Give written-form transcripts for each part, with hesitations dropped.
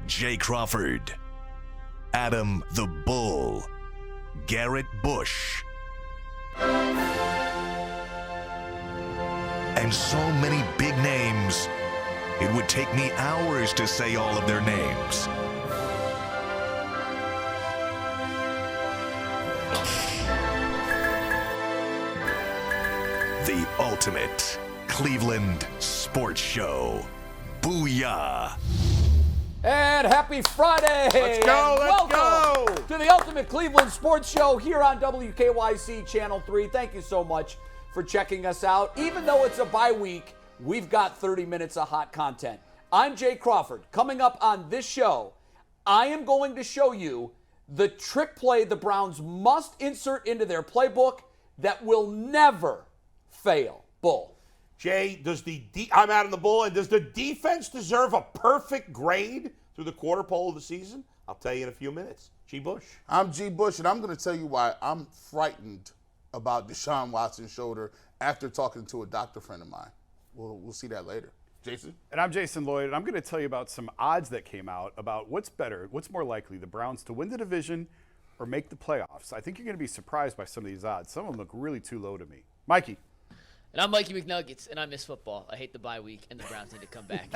Jay Crawford, Adam the Bull, Garrett Bush, and so many big names, it would take me hours to say all of their names. The ultimate Cleveland sports show. Booyah! And happy Friday! Let's go, and welcome go! to the Ultimate Cleveland Sports Show here on WKYC Channel 3. Thank you so much for checking us out. Even though it's a bye week, we've got 30 minutes of hot content. I'm Jay Crawford. Coming up on this show, I am going to show you the trick play the Browns must insert into their playbook that will never fail. Bull. Jay, I'm Adam the Bull, and does the defense deserve a perfect grade through the quarter pole of the season? I'll tell you in a few minutes. G. Bush. I'm G. Bush, and I'm going to tell you why I'm frightened about Deshaun Watson's shoulder after talking to a doctor friend of mine. We'll see that later. Jason? And I'm Jason Lloyd, and I'm going to tell you about some odds that came out about what's better, what's more likely, the Browns to win the division or make the playoffs. I think you're going to be surprised by some of these odds. Some of them look really too low to me. Mikey. And I'm Mikey McNuggets, and I miss football. I hate the bye week, and the Browns need to come back.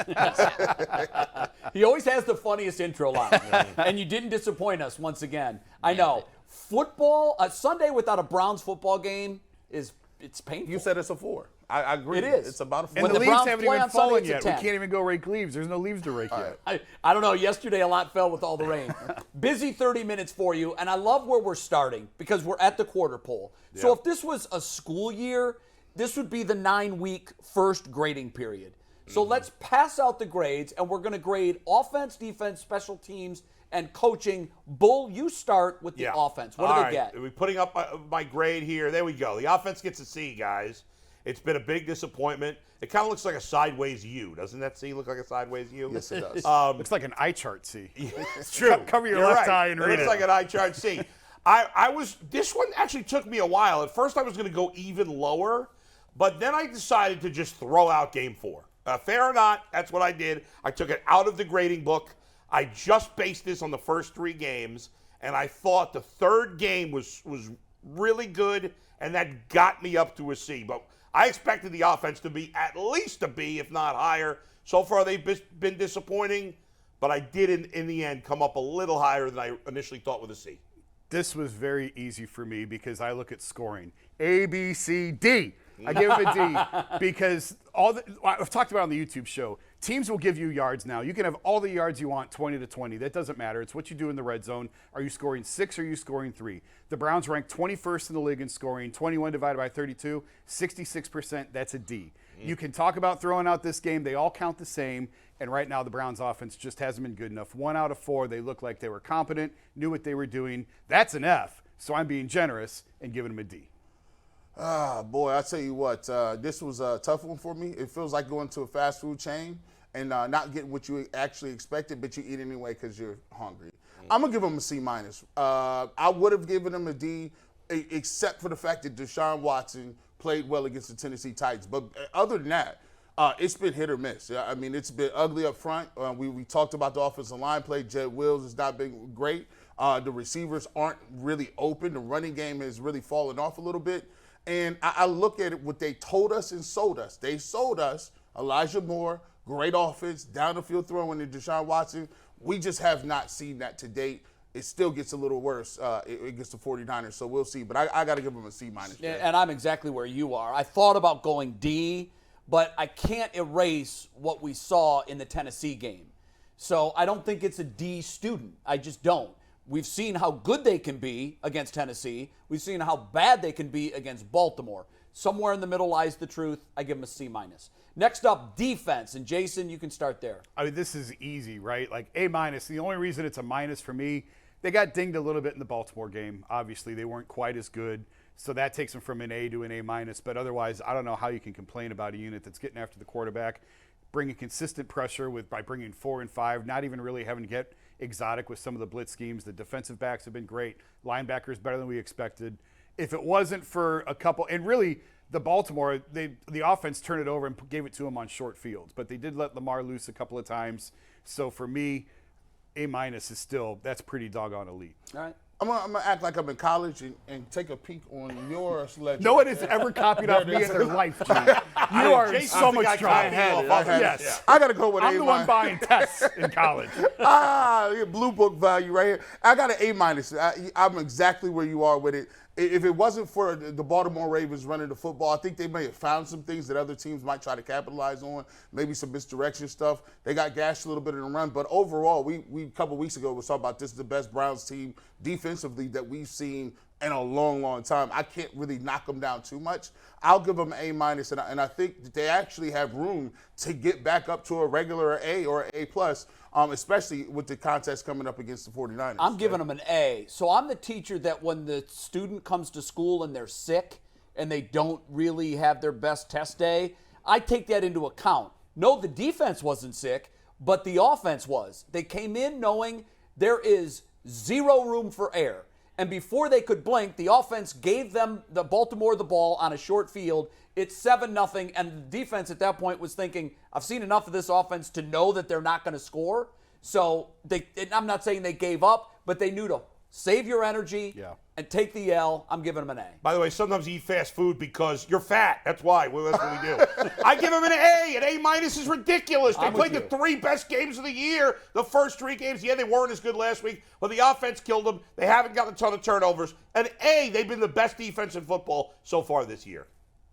He always has the funniest intro line, and you didn't disappoint us once again. I know. Football, a Sunday without a Browns football game it's painful. You said it's a 4. I agree. It is. It's about a 4. And When the the leaves Browns haven't play even on Sunday, fallen it's a yet. We 10. can't even go rake leaves. There's no leaves to rake yet. I don't know. Yesterday, a lot fell with all the rain. Busy 30 minutes for you, and I love where we're starting because we're at the quarter pole. So Yeah. if this was a school year, this would be the 9-week first grading period. So let's pass out the grades, and we're going to grade offense, defense, special teams, and coaching. Bull, you start with the offense. What do they get? We're putting up my grade here. There we go. The offense gets a C, guys. It's been a big disappointment. It kind of looks like a sideways U. Doesn't that C look like a sideways U? Yes, it does. Looks like an eye chart, see. It's true. Cover your You're left right. eye and it read looks it. like an eye chart C. This one actually took me a while. At first I was going to go even lower, but then I decided to just throw out game 4. Fair or not, that's what I did. I took it out of the grading book. I just based this on the first 3 games, and I thought the third game was really good, and that got me up to a C. But I expected the offense to be at least a B, if not higher. So far, they've been disappointing, but I did, in the end, come up a little higher than I initially thought with a C. This was very easy for me because I look at scoring. A, B, C, D. I give him a D because I've talked about on the YouTube show, teams will give you yards now. You can have all the yards you want, 20 to 20. That doesn't matter. It's what you do in the red zone. Are you scoring 6 or are you scoring 3? The Browns rank 21st in the league in scoring, 21 divided by 32, 66%. That's a D. You can talk about throwing out this game. They all count the same. And right now the Browns offense just hasn't been good enough. 1 out of 4, they look like they were competent, knew what they were doing. That's an F. So I'm being generous and giving them a D. Boy, I tell you what, this was a tough one for me. It feels like going to a fast food chain and not getting what you actually expected, but you eat anyway because you're hungry. I'm going to give them a C-. I would have given them a D except for the fact that Deshaun Watson played well against the Tennessee Titans. But other than that, it's been hit or miss. I mean, it's been ugly up front. We talked about the offensive line play. Jed Wills has not been great. The receivers aren't really open. The running game has really fallen off a little bit. And I look at it, what they told us and sold us. They sold us Elijah Moore, great offense, down the field throwing to Deshaun Watson. We just have not seen that to date. It still gets a little worse against the 49ers, so we'll see. But I got to give them a C-. And I'm exactly where you are. I thought about going D, but I can't erase what we saw in the Tennessee game. So I don't think it's a D student. I just don't. We've seen how good they can be against Tennessee. We've seen how bad they can be against Baltimore. Somewhere in the middle lies the truth. I give them a C-. Next up, defense. And Jason, you can start there. I mean, this is easy, right? Like A-. The only reason it's a minus for me, they got dinged a little bit in the Baltimore game. Obviously, they weren't quite as good. So that takes them from an A to an A-. But otherwise, I don't know how you can complain about a unit that's getting after the quarterback, bringing consistent pressure by bringing 4 and 5, not even really having to get exotic with some of the blitz schemes. The defensive backs have been great. Linebackers better than we expected. If it wasn't for a couple, and really the Baltimore, the offense turned it over and gave it to them on short fields, but they did let Lamar loose a couple of times. So for me, A- is still, that's pretty doggone elite. All right. I'm gonna act like I'm in college and take a peek on your sledge. No one has ever copied off me in their life, Jay. You are Jason's so the much guy stronger. copying off others. Yes. I gotta go with I'm A-. the one buying tests in college. Blue book value right here. I got an A-. I'm exactly where you are with it. If it wasn't for the Baltimore Ravens running the football, I think they may have found some things that other teams might try to capitalize on, maybe some misdirection stuff. They got gashed a little bit in the run, but overall, we a couple weeks ago was talking about this is the best Browns team defensively that we've seen in a long, long time. I can't really knock them down too much. I'll give them an A-, and I think that they actually have room to get back up to a regular A or A+, especially with the contest coming up against the 49ers. I'm giving them an A. So I'm the teacher that when the student comes to school and they're sick and they don't really have their best test day, I take that into account. No, the defense wasn't sick, but the offense was. They came in knowing there is zero room for error. And before they could blink, the offense gave them the Baltimore the ball on a short field. It's 7-0, and the defense at that point was thinking, I've seen enough of this offense to know that they're not going to score. So I'm not saying they gave up, but they knew to save your energy and take the L. I'm giving them an A. By the way, sometimes you eat fast food because you're fat. That's why. Well, that's what we do. I give them an A. An A- is ridiculous. They played the 3 best games of the year. The first 3 games, they weren't as good last week, but the offense killed them. They haven't gotten a ton of turnovers. An A, they've been the best defense in football so far this year.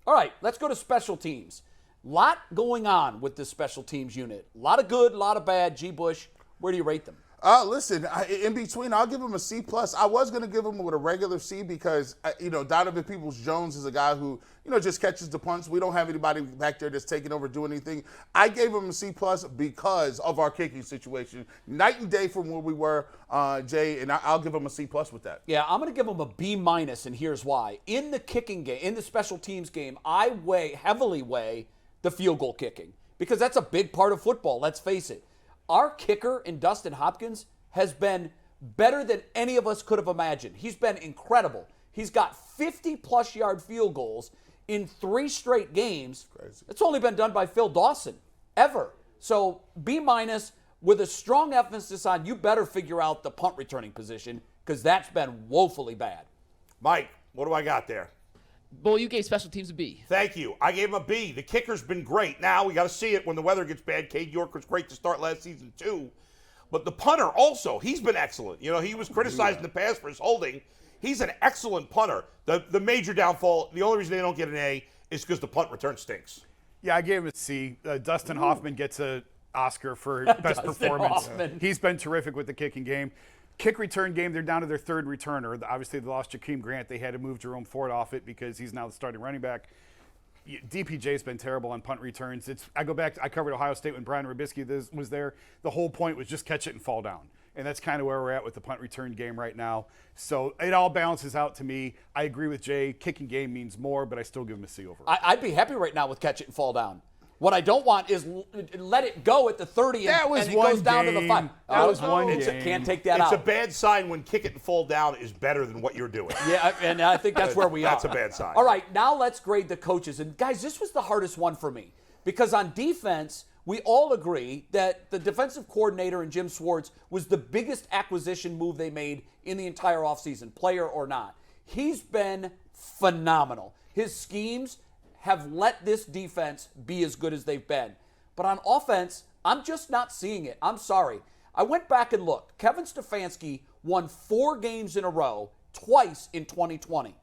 All right, let's go to special teams. Lot going on with this special teams unit. A lot of good, a lot of bad. G. Bush, where do you rate them? Listen, in between, I'll give him a C+. I was going to give him with a regular C because, Donovan Peoples-Jones is a guy who, just catches the punts. We don't have anybody back there that's taking over doing anything. I gave him a C+ because of our kicking situation. Night and day from where we were, Jay, and I'll give him a C+ with that. Yeah, I'm going to give him a B-, and here's why. In the kicking game, in the special teams game, I heavily weigh the field goal kicking because that's a big part of football, let's face it. Our kicker in Dustin Hopkins has been better than any of us could have imagined. He's been incredible. He's got 50-plus yard field goals in 3 straight games. Crazy. It's only been done by Phil Dawson, ever. So B- with a strong emphasis on you better figure out the punt returning position because that's been woefully bad. Mike, what do I got there? Bull, you gave special teams a B. Thank you. I gave him a B. The kicker's been great. Now we got to see it when the weather gets bad. Cade York was great to start last season too. But the punter also, he's been excellent. He was criticized in the past for his holding. He's an excellent punter. The major downfall, the only reason they don't get an A is because the punt return stinks. Yeah, I gave him a C. Dustin Hoffman gets an Oscar for best performance. Hoffman. He's been terrific with the kicking game. Kick return game, they're down to their 3rd returner. Obviously, they lost Jakeem Grant. They had to move Jerome Ford off it because he's now the starting running back. DPJ's been terrible on punt returns. I go back, I covered Ohio State when Brian Rubisky was there. The whole point was just catch it and fall down. And that's kind of where we're at with the punt return game right now. So it all balances out to me. I agree with Jay. Kicking game means more, but I still give him a C over. I'd be happy right now with catch it and fall down. What I don't want is let it go at the 30 and it goes down to the 5. That was one game. Can't take that out. It's a bad sign when kick it and fall down is better than what you're doing. Yeah, and I think that's where we are. That's a bad sign. All right, now let's grade the coaches. And guys, this was the hardest one for me because on defense, we all agree that the defensive coordinator in Jim Schwartz was the biggest acquisition move they made in the entire offseason, player or not. He's been phenomenal. His schemes have let this defense be as good as they've been. But on offense, I'm just not seeing it. I'm sorry. I went back and looked. Kevin Stefanski won 4 games in a row, twice in 2020.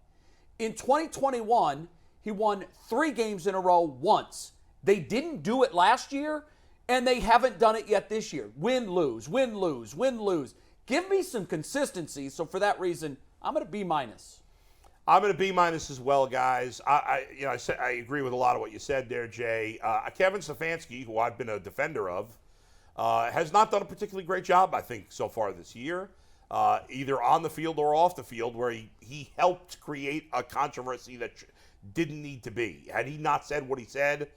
In 2021, he won 3 games in a row once. They didn't do it last year, and they haven't done it yet this year. Win, lose, win, lose, win, lose. Give me some consistency. So for that reason, I'm at a B-. I'm at a B- as well, guys. I agree with a lot of what you said there, Jay. Kevin Stefanski, who I've been a defender of, has not done a particularly great job, I think, so far this year, either on the field or off the field, where he helped create a controversy that didn't need to be. Had he not said what he said,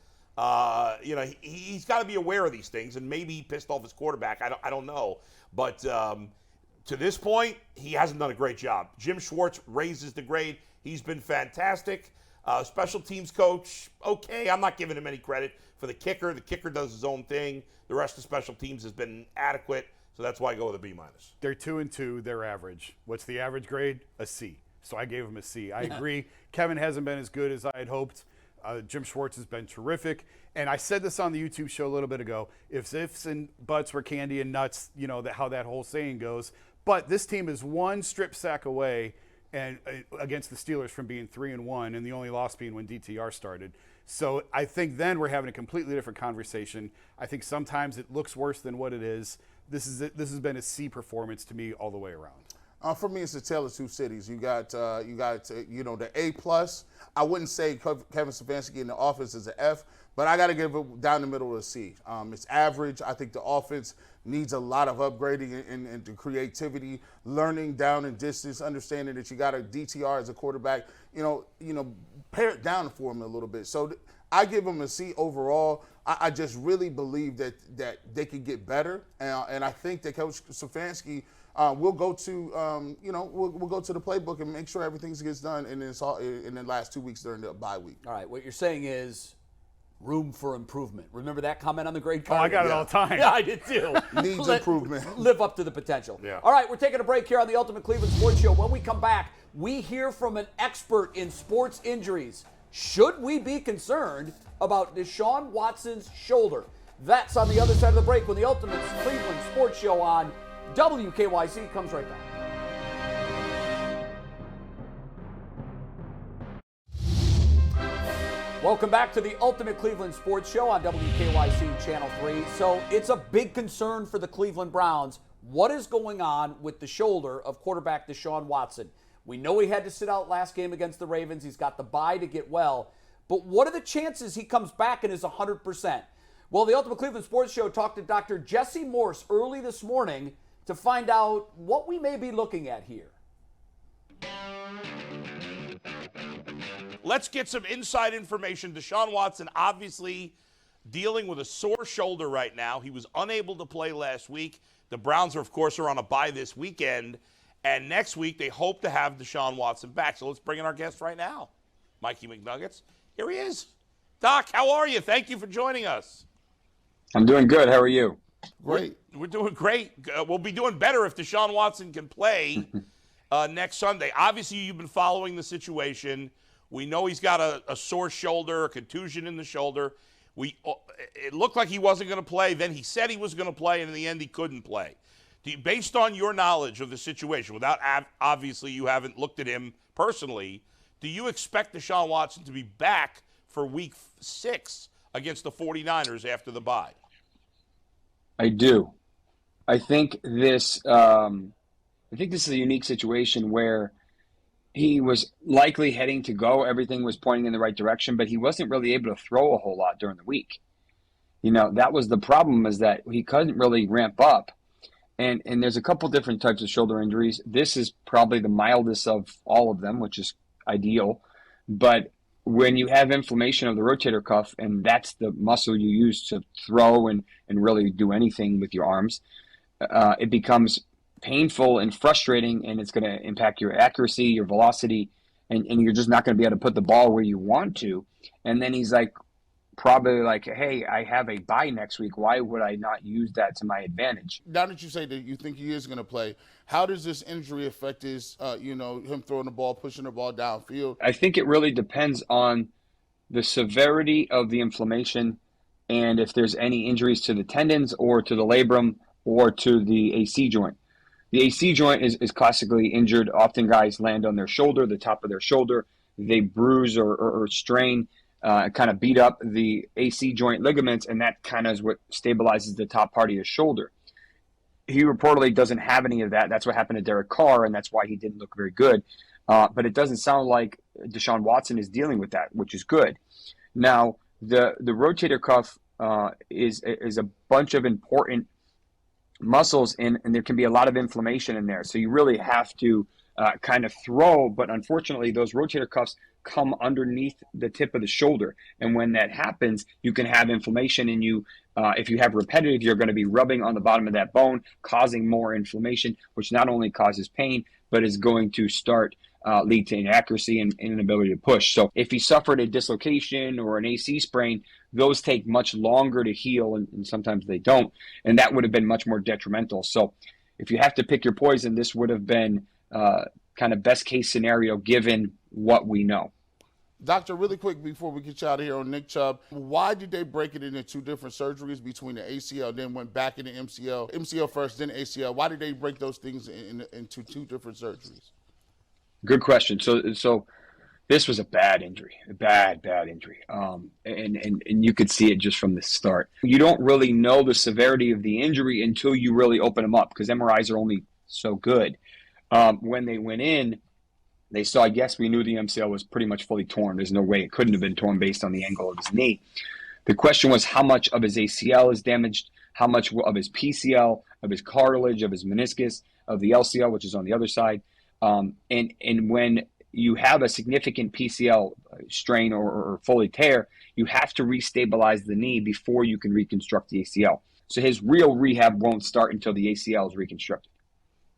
he's got to be aware of these things, and maybe he pissed off his quarterback. I don't know, but to this point, he hasn't done a great job. Jim Schwartz raises the grade. He's been fantastic. Special teams coach, okay. I'm not giving him any credit for the kicker. The kicker does his own thing. The rest of special teams has been adequate. So that's why I go with a B-. They're 2-2. They're average. What's the average grade? A C. So I gave him a C. I agree. Kevin hasn't been as good as I had hoped. Jim Schwartz has been terrific. And I said this on the YouTube show a little bit ago. If ifs and buts were candy and nuts, you know how that whole saying goes. But this team is one strip sack away and against the Steelers from being 3-1, and the only loss being when DTR started. So I think then we're having a completely different conversation. I think sometimes it looks worse than what it is. This has been a C performance to me all the way around. For me, it's a tale of two cities. You got the A+. I wouldn't say Kevin Stefanski in the offense is an F, but I got to give it down the middle of a C. It's average. I think the offense needs a lot of upgrading and the creativity, learning down and distance, understanding that you got a DTR as a quarterback. Pare it down for him a little bit. So I give him a C overall. I just really believe that they could get better, and I think that Coach Stefanski we'll go to we'll go to the playbook and make sure everything gets done in the last 2 weeks during the bye week. All right, what you're saying is room for improvement. Remember that comment on the grade card? Oh, I got it all the time. Yeah, I did too. Needs improvement. Live up to the potential. Yeah. All right, we're taking a break here on the Ultimate Cleveland Sports Show. When we come back, we hear from an expert in sports injuries. Should we be concerned about Deshaun Watson's shoulder? That's on the other side of the break when the Ultimate Cleveland Sports Show on WKYC comes right back. Welcome back to the Ultimate Cleveland Sports Show on WKYC Channel 3. So it's a big concern for the Cleveland Browns. What is going on with the shoulder of quarterback Deshaun Watson? We know he had to sit out last game against the Ravens. He's got the bye to get well. But what are the chances he comes back and is 100%? Well, the Ultimate Cleveland Sports Show talked to Dr. Jesse Morse early this morning to find out what we may be looking at here. Let's get some inside information. Deshaun Watson obviously dealing with a sore shoulder right now. He was unable to play last week. The Browns, of course, are on a bye this weekend. And next week, they hope to have Deshaun Watson back. So let's bring in our guest right now, Mikey McNuggets. Here he is. Doc, how are you? Thank you for joining us. I'm doing good. How are you? Great. We're doing great. We'll be doing better if Deshaun Watson can play next Sunday. Obviously, you've been following the situation. We know he's got a sore shoulder, a contusion in the shoulder. It looked like he wasn't going to play. Then he said he was going to play, and in the end, he couldn't play. Based on your knowledge of the situation, without obviously you haven't looked at him personally, do you expect Deshaun Watson to be back for Week 6 against the 49ers after the bye? I do. I think this is a unique situation where he was likely heading to go. Everything was pointing in the right direction, but he wasn't really able to throw a whole lot during the week. That was the problem, is that he couldn't really ramp up. And there's a couple different types of shoulder injuries. This is probably the mildest of all of them, which is ideal. But when you have inflammation of the rotator cuff, and that's the muscle you use to throw and really do anything with your arms, it becomes painful and frustrating, and it's going to impact your accuracy, your velocity, and you're just not going to be able to put the ball where you want to. And then he's probably like, hey, I have a bye next week. Why would I not use that to my advantage? Now that you say that you think he is going to play, how does this injury affect his, him throwing the ball, pushing the ball downfield? I think it really depends on the severity of the inflammation and if there's any injuries to the tendons or to the labrum or to the AC joint. The AC joint is classically injured. Often guys land on their shoulder, the top of their shoulder. They bruise or strain, kind of beat up the AC joint ligaments, and that kind of is what stabilizes the top part of your shoulder. He reportedly doesn't have any of that. That's what happened to Derek Carr, and that's why he didn't look very good. But it doesn't sound like Deshaun Watson is dealing with that, which is good. Now, the rotator cuff is a bunch of important muscles, and there can be a lot of inflammation in there. So you really have to kind of throw, but unfortunately those rotator cuffs come underneath the tip of the shoulder. And when that happens, you can have inflammation, and if you have repetitive, you're going to be rubbing on the bottom of that bone, causing more inflammation, which not only causes pain, but is going to lead to inaccuracy and inability to push. So if he suffered a dislocation or an AC sprain, those take much longer to heal, and sometimes they don't. And that would have been much more detrimental. So if you have to pick your poison, this would have been kind of best case scenario given what we know. Doctor, really quick before we get you out of here on Nick Chubb, why did they break it into two different surgeries between the ACL, then went back into MCL, MCL first, then ACL? Why did they break those things into two different surgeries? Good question. So this was a bad injury, a bad injury. And you could see it just from the start. You don't really know the severity of the injury until you really open them up, because MRIs are only so good. When they went in, they saw, yes, we knew the MCL was pretty much fully torn. There's no way it couldn't have been torn based on the angle of his knee. The question was how much of his ACL is damaged, how much of his PCL, of his cartilage, of his meniscus, of the LCL, which is on the other side. And when you have a significant PCL strain or fully tear, you have to restabilize the knee before you can reconstruct the ACL. So his real rehab won't start until the ACL is reconstructed.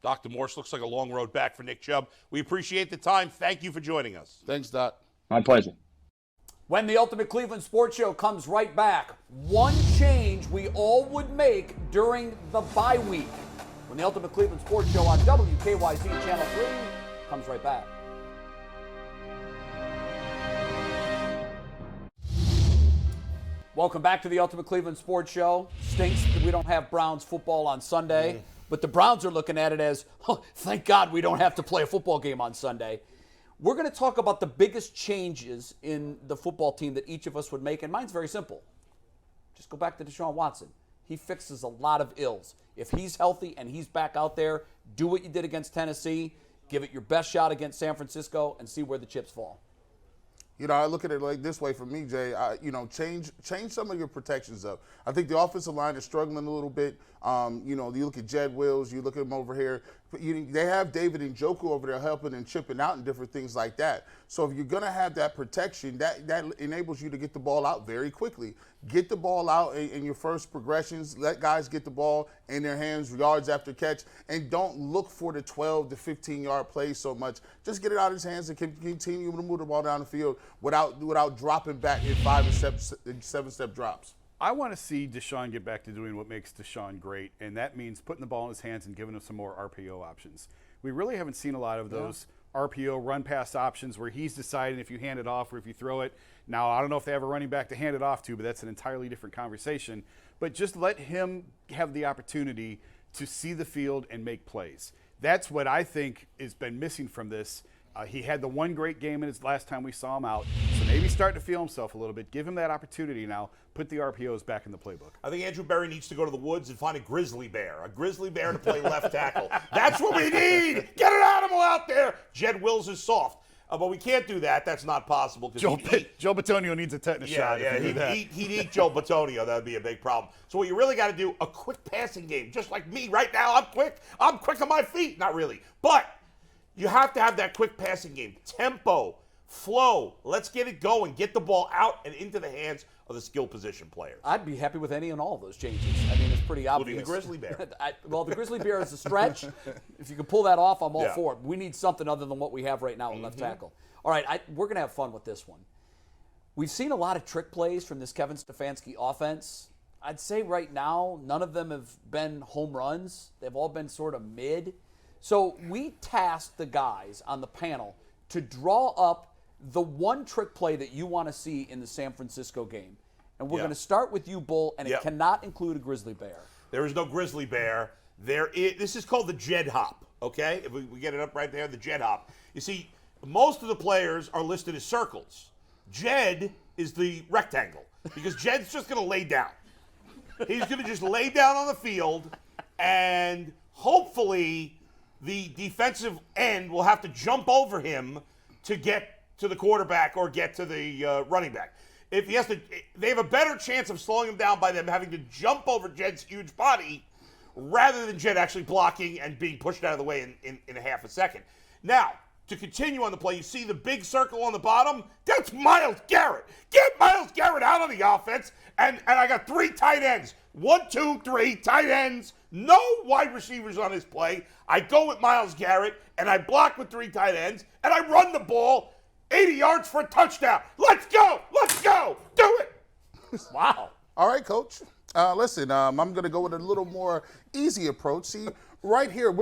Dr. Morse, looks like a long road back for Nick Chubb. We appreciate the time. Thank you for joining us. Thanks, Doc. My pleasure. When the Ultimate Cleveland Sports Show comes right back, one change we all would make during the bye week. When the Ultimate Cleveland Sports Show on WKYC Channel 3 comes right back. Welcome back to the Ultimate Cleveland Sports Show. Stinks that we don't have Browns football on Sunday. But the Browns are looking at it as, oh, thank God we don't have to play a football game on Sunday. We're going to talk about the biggest changes in the football team that each of us would make, and mine's very simple. Just go back to Deshaun Watson. He fixes a lot of ills. If he's healthy and he's back out there, do what you did against Tennessee, give it your best shot against San Francisco, and see where the chips fall. You know, I look at it like this way for me, Jay. Change some of your protections up. I think the offensive line is struggling a little bit. You look at Jed Wills, you look at him over here. They have David Njoku over there helping and chipping out and different things like that. So if you're going to have that protection, that enables you to get the ball out very quickly. Get the ball out in your first progressions. Let guys get the ball in their hands, yards after catch, and don't look for the 12 to 15-yard plays so much. Just get it out of his hands and continue to move the ball down the field without dropping back in 5 and 7-step drops. I want to see Deshaun get back to doing what makes Deshaun great, and that means putting the ball in his hands and giving him some more RPO options. We really haven't seen a lot of those RPO run-pass options where he's deciding if you hand it off or if you throw it. Now, I don't know if they have a running back to hand it off to, but that's an entirely different conversation. But just let him have the opportunity to see the field and make plays. That's what I think has been missing from this. He had the one great game in his last time we saw him out, so maybe starting to feel himself a little bit. Give him that opportunity now. Put the RPOs back in the playbook. I think Andrew Berry needs to go to the woods and find a grizzly bear to play left tackle. That's what we need. Get an animal out there. Jed Wills is soft. But we can't do that. That's not possible. Joe Bitonio needs a tetanus shot. Yeah, he'd eat Joe Bitonio. That would be a big problem. So what you really got to do, a quick passing game. Just like me right now, I'm quick. I'm quick on my feet. Not really. But you have to have that quick passing game. Tempo, flow. Let's get it going. Get the ball out and into the hands of the skill position players. I'd be happy with any and all of those changes. I mean, it's pretty obvious. Including the grizzly bear. Well, the grizzly bear is a stretch. If you can pull that off, I'm all Yeah. for it. We need something other than what we have right now at left tackle. All right, we're going to have fun with this one. We've seen a lot of trick plays from this Kevin Stefanski offense. I'd say right now, none of them have been home runs. They've all been sort of mid. So we tasked the guys on the panel to draw up the one trick play that you want to see in the San Francisco game. And we're going to start with you, Bull, and it cannot include a grizzly bear. There is no grizzly bear. This is called the Jed hop, okay? If we get it up right there, the Jed hop. You see, most of the players are listed as circles. Jed is the rectangle because Jed's just going to lay down. He's going to just lay down on the field, and hopefully the defensive end will have to jump over him to get to the quarterback or get to the running back. If he has to, they have a better chance of slowing him down by them having to jump over Jed's huge body rather than Jed actually blocking and being pushed out of the way in a half a second. Now, to continue on the play, you see the big circle on the bottom? That's Myles Garrett. Get Myles Garrett out on the offense, and I got 3 tight ends. 1, 2, 3 tight ends. No wide receivers on this play. I go with Myles Garrett, and I block with 3 tight ends, and I run the ball 80 yards for a touchdown. Let's go. Let's go. Do it. Wow. All right, Coach. Listen, I'm going to go with a little more easy approach. See, right here,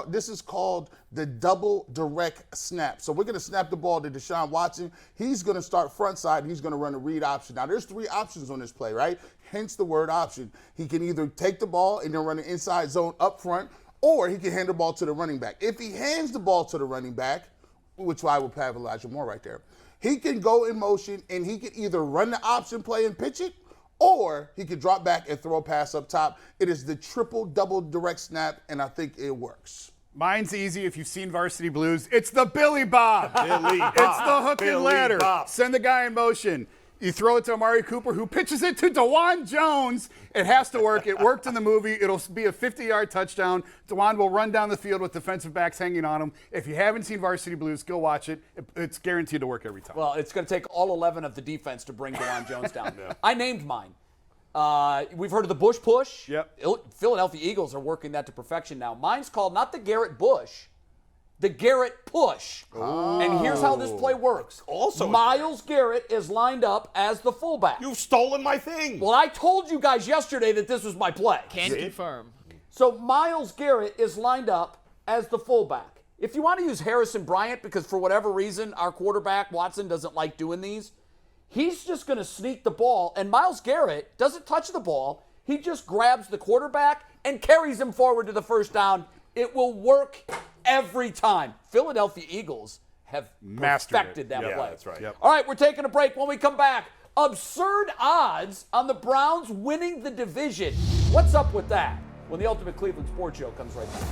this is called the double direct snap. So we're going to snap the ball to Deshaun Watson. He's going to start front side. He's going to run a read option. Now, there's 3 options on this play, right? Hence the word option. He can either take the ball and then run an inside zone up front, or he can hand the ball to the running back. If he hands the ball to the running back, which I would have Elijah Moore right there, he can go in motion and he can either run the option play and pitch it, or he could drop back and throw a pass up top. It is the triple double direct snap, and I think it works. Mine's easy if you've seen Varsity Blues. It's the Billy Bob. Billy Bob. It's the hook and Billy ladder. Bob. Send the guy in motion. You throw it to Amari Cooper, who pitches it to DeJuan Jones. It has to work. It worked in the movie. It'll be a 50-yard touchdown. DeJuan will run down the field with defensive backs hanging on him. If you haven't seen Varsity Blues, go watch it. It's guaranteed to work every time. Well, it's going to take all 11 of the defense to bring DeJuan Jones down. I named mine. We've heard of the Bush push. Yep. Philadelphia Eagles are working that to perfection now. Mine's called not the Garrett Bush, the Garrett push. And here's how this play works. Also, Myles Garrett is lined up as the fullback. You've stolen my thing. Well, I told you guys yesterday that this was my play. Can confirm. So Myles Garrett is lined up as the fullback. If you want to use Harrison Bryant, because for whatever reason our quarterback Watson doesn't like doing these, he's just going to sneak the ball, and Myles Garrett doesn't touch the ball. He just grabs the quarterback and carries him forward to the first down. It will work every time. Philadelphia Eagles have perfected that play. Yeah, that's right. Yep. All right, we're taking a break. When we come back, absurd odds on the Browns winning the division. What's up with that? When the Ultimate Cleveland Sports Show comes right back.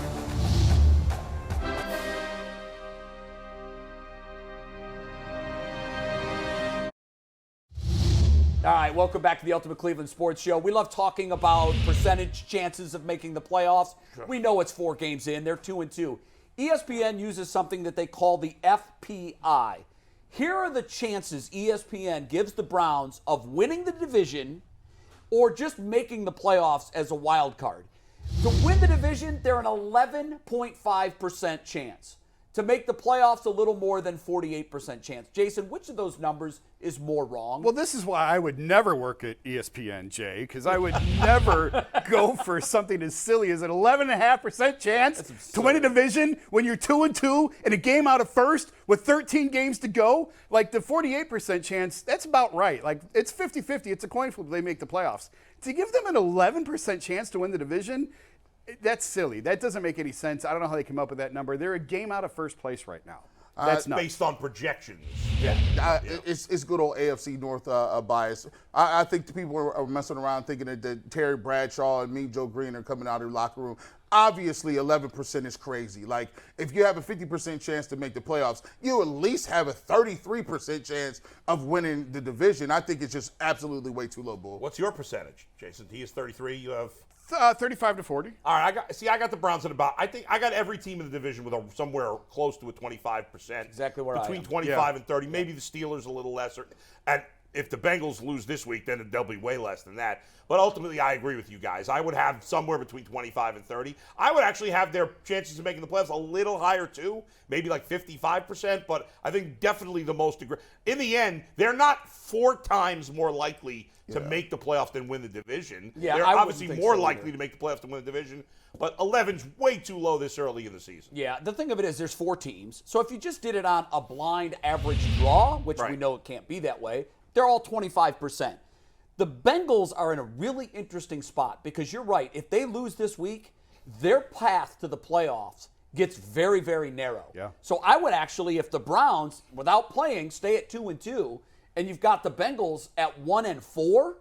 All right, welcome back to the Ultimate Cleveland Sports Show. We love talking about percentage chances of making the playoffs. Sure. We know it's 4 games in. They're 2-2. ESPN uses something that they call the FPI. Here are the chances ESPN gives the Browns of winning the division or just making the playoffs as a wild card. To win the division, they're an 11.5% chance. To make the playoffs, a little more than 48% chance. Jason, which of those numbers is more wrong? Well, this is why I would never work at ESPN, Jay, because I would never go for something as silly as an 11.5% chance to win a division when you're 2-2 and a game out of first with 13 games to go. Like the 48% chance, that's about right. Like it's 50-50. It's a coin flip. They make the playoffs. To give them an 11% chance to win the division, that's silly. That doesn't make any sense. I don't know how they came up with that number. They're a game out of first place right now. That's nuts. Based on projections. It's good old AFC North bias. I think the people are messing around thinking that Terry Bradshaw and Mean Joe Green are coming out of the locker room. Obviously, 11% is crazy. Like, if you have a 50% chance to make the playoffs, you at least have a 33% chance of winning the division. I think it's just absolutely way too low, Bull. What's your percentage, Jason? He is 33. You have 35-40. All right, I got the Browns at about. I think I got every team in the division with somewhere close to a 25%. Exactly where I am. Between 25 and 30. Maybe the Steelers a little lesser. And if the Bengals lose this week, then they'll be way less than that. But ultimately, I agree with you guys. I would have somewhere between 25 and 30. I would actually have their chances of making the playoffs a little higher too, maybe like 55%. But I think definitely the most. In the end, they're not 4 times more likely to make the playoffs than win the division. Yeah, they're I obviously wouldn't think more so likely either. to make the playoffs than win the division. But 11's way too low this early in the season. Yeah, the thing of it is there's 4 teams. So if you just did it on a blind average draw, which we know it can't be that way, they're all 25%. The Bengals are in a really interesting spot because you're right. If they lose this week, their path to the playoffs gets very, very narrow. Yeah. So I would actually, if the Browns, without playing, stay at 2-2, and you've got the Bengals at 1-4,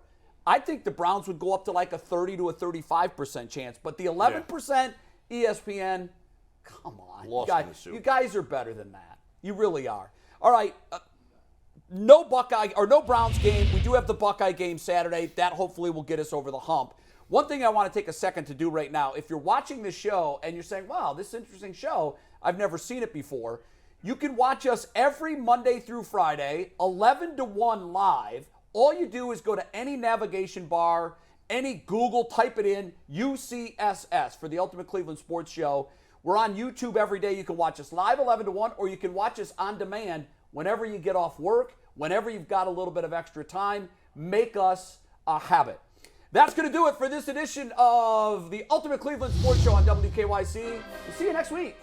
I think the Browns would go up to like a 30 to a 35% chance. But the 11% ESPN, come on. Lost in the soup. You guys are better than that. You really are. All right. No Buckeye or no Browns game. We do have the Buckeye game Saturday. That hopefully will get us over the hump. One thing I want to take a second to do right now, if you're watching this show and you're saying, wow, this is an interesting show, I've never seen it before, you can watch us every Monday through Friday, 11 to 1 live. All you do is go to any navigation bar, any Google, type it in, UCSS for the Ultimate Cleveland Sports Show. We're on YouTube every day. You can watch us live 11 to 1, or you can watch us on demand whenever you get off work, whenever you've got a little bit of extra time. Make us a habit. That's going to do it for this edition of the Ultimate Cleveland Sports Show on WKYC. We'll see you next week.